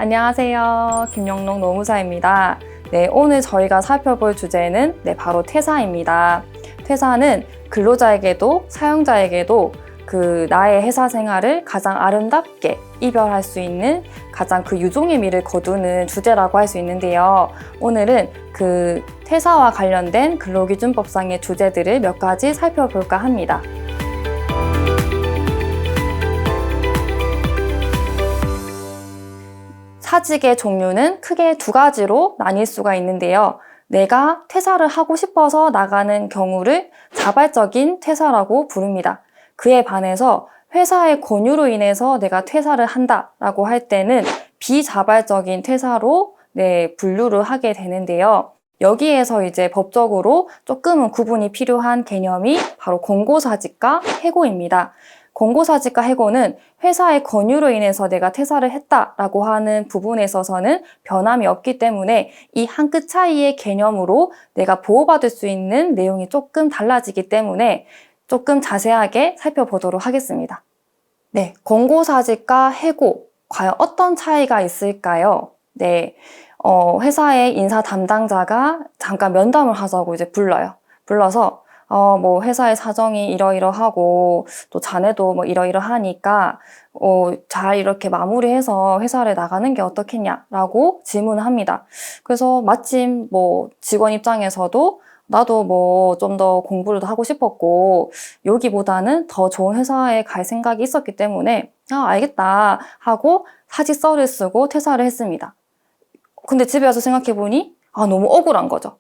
안녕하세요. 김영롱 노무사입니다. 네, 오늘 저희가 살펴볼 주제는 바로 퇴사입니다. 퇴사는 근로자에게도 사용자에게도 나의 회사 생활을 가장 아름답게 이별할 수 있는 가장 유종의 미를 거두는 주제라고 할 수 있는데요. 오늘은 퇴사와 관련된 근로기준법상의 주제들을 몇 가지 살펴볼까 합니다. 사직의 종류는 크게 두 가지로 나뉠 수가 있는데요. 내가 퇴사를 하고 싶어서 나가는 경우를 자발적인 퇴사라고 부릅니다. 그에 반해서 회사의 권유로 인해서 내가 퇴사를 한다라고 할 때는 비자발적인 퇴사로 분류를 하게 되는데요. 여기에서 이제 법적으로 조금은 구분이 필요한 개념이 바로 권고사직과 해고입니다. 권고사직과 해고는 회사의 권유로 인해서 내가 퇴사를 했다라고 하는 부분에 있어서는 변함이 없기 때문에 이 한 끗 차이의 개념으로 내가 보호받을 수 있는 내용이 조금 달라지기 때문에 조금 자세하게 살펴보도록 하겠습니다. 네, 권고사직과 해고, 과연 어떤 차이가 있을까요? 회사의 인사 담당자가 잠깐 면담을 하자고 이제 불러서 회사의 사정이 이러이러하고 또 자네도 이러이러하니까 잘 이렇게 마무리해서 회사를 나가는 게 어떻겠냐라고 질문을 합니다. 그래서 마침 직원 입장에서도 나도 좀 더 공부를 하고 싶었고 여기보다는 더 좋은 회사에 갈 생각이 있었기 때문에 알겠다 하고 사직서를 쓰고 퇴사를 했습니다. 근데 집에 와서 생각해보니 너무 억울한 거죠.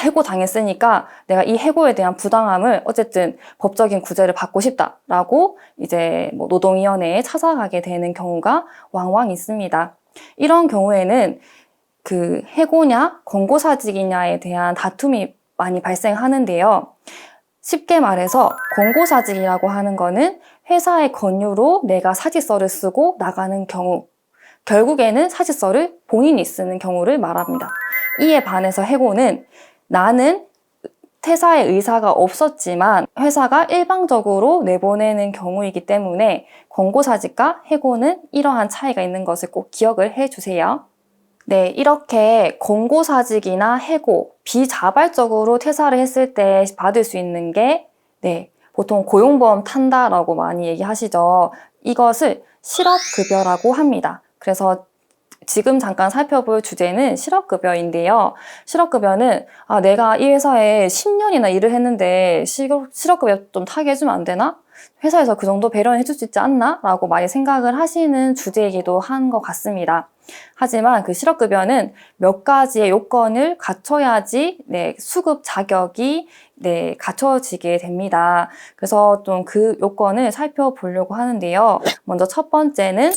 해고 당했으니까 내가 이 해고에 대한 부당함을 어쨌든 법적인 구제를 받고 싶다라고 이제 노동위원회에 찾아가게 되는 경우가 왕왕 있습니다. 이런 경우에는 해고냐 권고사직이냐에 대한 다툼이 많이 발생하는데요. 쉽게 말해서 권고사직이라고 하는 거는 회사의 권유로 내가 사직서를 쓰고 나가는 경우, 결국에는 사직서를 본인이 쓰는 경우를 말합니다. 이에 반해서 해고는 나는 퇴사의 의사가 없었지만 회사가 일방적으로 내보내는 경우이기 때문에 권고사직과 해고는 이러한 차이가 있는 것을 꼭 기억을 해주세요. 네, 이렇게 권고사직이나 해고, 비자발적으로 퇴사를 했을 때 받을 수 있는 게 보통 고용보험 탄다라고 많이 얘기하시죠. 이것을 실업급여라고 합니다. 그래서 지금 잠깐 살펴볼 주제는 실업급여인데요. 실업급여는 내가 이 회사에 10년이나 일을 했는데 실업급여 좀 타게 해주면 안 되나? 회사에서 그 정도 배려는 해줄 수 있지 않나? 라고 많이 생각을 하시는 주제이기도 한 것 같습니다. 하지만 실업급여는 몇 가지의 요건을 갖춰야지 수급 자격이 갖춰지게 됩니다. 그래서 좀 그 요건을 살펴보려고 하는데요. 먼저 첫 번째는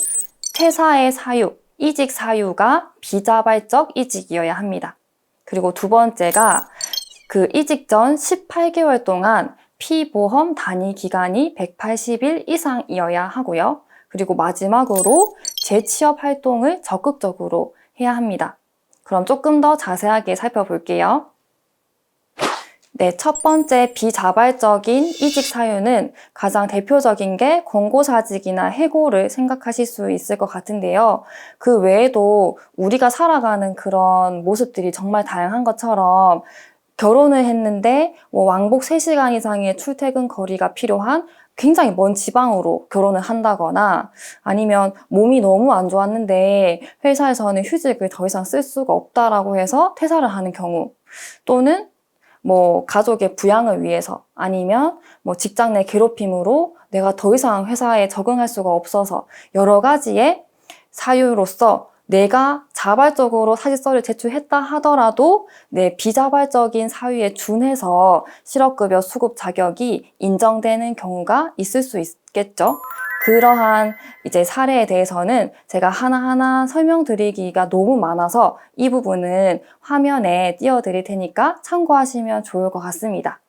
퇴사의 사유, 이직 사유가 비자발적 이직이어야 합니다. 그리고 두 번째가 이직 전 18개월 동안 피보험 단위 기간이 180일 이상이어야 하고요. 그리고 마지막으로 재취업 활동을 적극적으로 해야 합니다. 그럼 조금 더 자세하게 살펴볼게요. 첫 번째 비자발적인 이직 사유는 가장 대표적인 게 권고사직이나 해고를 생각하실 수 있을 것 같은데요. 그 외에도 우리가 살아가는 그런 모습들이 정말 다양한 것처럼 결혼을 했는데 왕복 3시간 이상의 출퇴근 거리가 필요한 굉장히 먼 지방으로 결혼을 한다거나 아니면 몸이 너무 안 좋았는데 회사에서는 휴직을 더 이상 쓸 수가 없다라고 해서 퇴사를 하는 경우, 또는 가족의 부양을 위해서 아니면 직장 내 괴롭힘으로 내가 더 이상 회사에 적응할 수가 없어서 여러 가지의 사유로서 내가 자발적으로 사직서를 제출했다 하더라도 비자발적인 사유에 준해서 실업급여 수급 자격이 인정되는 경우가 있을 수 있겠죠. 그러한 이제 사례에 대해서는 제가 하나하나 설명드리기가 너무 많아서 이 부분은 화면에 띄워드릴 테니까 참고하시면 좋을 것 같습니다.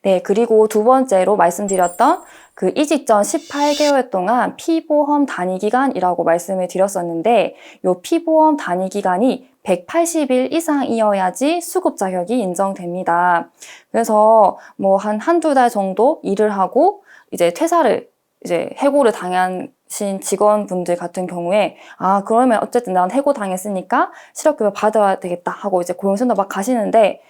네, 그리고 두 번째로 말씀드렸던 그 이직 전 18개월 동안 피보험 단위 기간이라고 말씀을 드렸었는데, 이 피보험 단위 기간이 180일 이상이어야지 수급 자격이 인정됩니다. 그래서 뭐 한두 달 정도 일을 하고 이제 퇴사를 이제 해고를 당하신 직원분들 같은 경우에 그러면 어쨌든 난 해고 당했으니까 실업급여 받아야 되겠다 하고 이제 고용센터 막 가시는데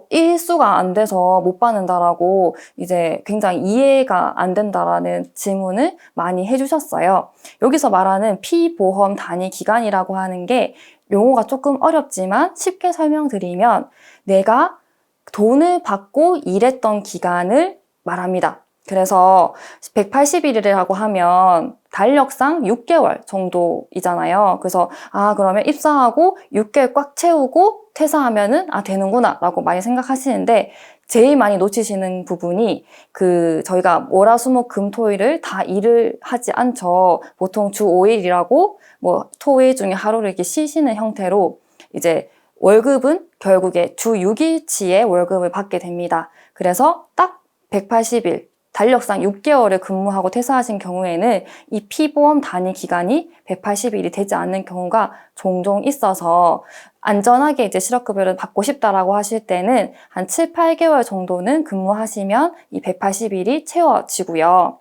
일수가 안 돼서 못 받는다라고 이제 굉장히 이해가 안 된다라는 질문을 많이 해주셨어요. 여기서 말하는 피보험 단위 기간이라고 하는 게 용어가 조금 어렵지만 쉽게 설명드리면 내가 돈을 받고 일했던 기간을 말합니다. 그래서 180일이라고 하면 달력상 6개월 정도이잖아요. 그래서 그러면 입사하고 6개월 꽉 채우고 퇴사하면은 되는구나 라고 많이 생각하시는데, 제일 많이 놓치시는 부분이 저희가 월화수목금토일을 다 일을 하지 않죠. 보통 주 5일이라고 뭐 토일 중에 하루를 이렇게 쉬시는 형태로 이제 월급은 결국에 주 6일치의 월급을 받게 됩니다. 그래서 딱 180일 달력상 6개월을 근무하고 퇴사하신 경우에는 이 피보험 단위 기간이 180일이 되지 않는 경우가 종종 있어서 안전하게 이제 실업급여를 받고 싶다라고 하실 때는 한 7, 8개월 정도는 근무하시면 이 180일이 채워지고요.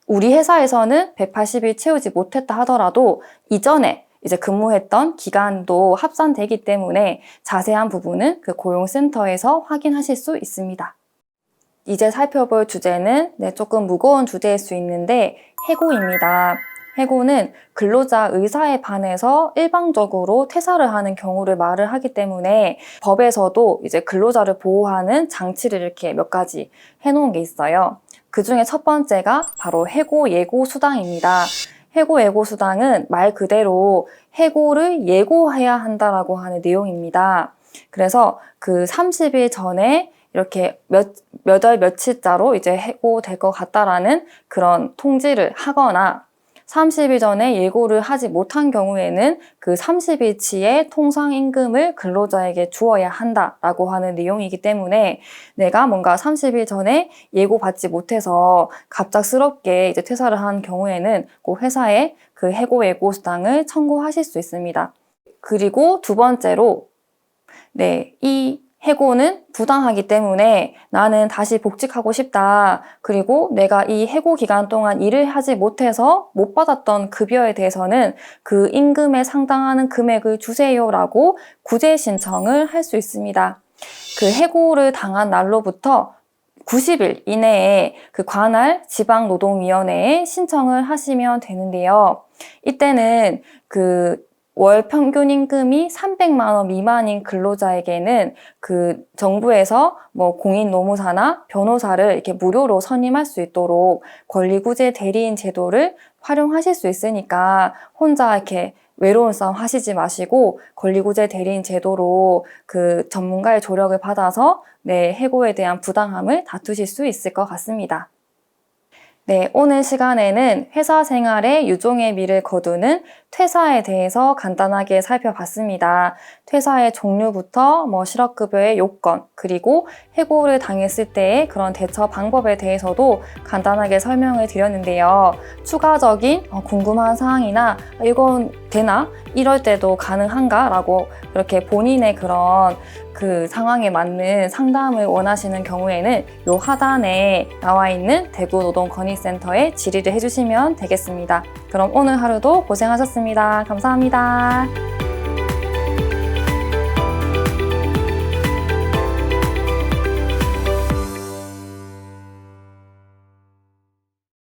우리 회사에서는 180일 채우지 못했다 하더라도 이전에 이제 근무했던 기간도 합산되기 때문에 자세한 부분은 그 고용센터에서 확인하실 수 있습니다. 이제 살펴볼 주제는 조금 무거운 주제일 수 있는데 해고입니다. 해고는 근로자 의사에 반해서 일방적으로 퇴사를 하는 경우를 말을 하기 때문에 법에서도 이제 근로자를 보호하는 장치를 이렇게 몇 가지 해놓은 게 있어요. 그 중에 첫 번째가 바로 해고 예고 수당입니다. 해고 예고 수당은 말 그대로 해고를 예고해야 한다라고 하는 내용입니다. 그래서 그 30일 전에 이렇게 몇 월 며칠자로 이제 해고될 것 같다라는 그런 통지를 하거나 30일 전에 예고를 하지 못한 경우에는 그 30일치의 통상임금을 근로자에게 주어야 한다라고 하는 내용이기 때문에 내가 뭔가 30일 전에 예고받지 못해서 갑작스럽게 이제 퇴사를 한 경우에는 꼭 회사에 그 해고 예고 수당을 청구하실 수 있습니다. 그리고 두 번째로 이 해고는 부당하기 때문에 나는 다시 복직하고 싶다. 그리고 내가 이 해고 기간 동안 일을 하지 못해서 못 받았던 급여에 대해서는 그 임금에 상당하는 금액을 주세요라고 구제 신청을 할 수 있습니다. 그 해고를 당한 날로부터 90일 이내에 그 관할 지방노동위원회에 신청을 하시면 되는데요. 이때는 월 평균 임금이 300만 원 미만인 근로자에게는 그 정부에서 뭐 공인노무사나 변호사를 이렇게 무료로 선임할 수 있도록 권리구제 대리인 제도를 활용하실 수 있으니까 혼자 이렇게 외로운 싸움 하시지 마시고 권리구제 대리인 제도로 그 전문가의 조력을 받아서 해고에 대한 부당함을 다투실 수 있을 것 같습니다. 오늘 시간에는 회사 생활에 유종의 미를 거두는 퇴사에 대해서 간단하게 살펴봤습니다. 퇴사의 종류부터 실업급여의 요건, 그리고 해고를 당했을 때의 그런 대처 방법에 대해서도 간단하게 설명을 드렸는데요. 추가적인 궁금한 사항이나 이건 되나? 이럴 때도 가능한가? 라고 이렇게 본인의 그런 그 상황에 맞는 상담을 원하시는 경우에는 요 하단에 나와 있는 대구노동건의센터에 질의를 해주시면 되겠습니다. 그럼 오늘 하루도 고생하셨습니다. 감사합니다.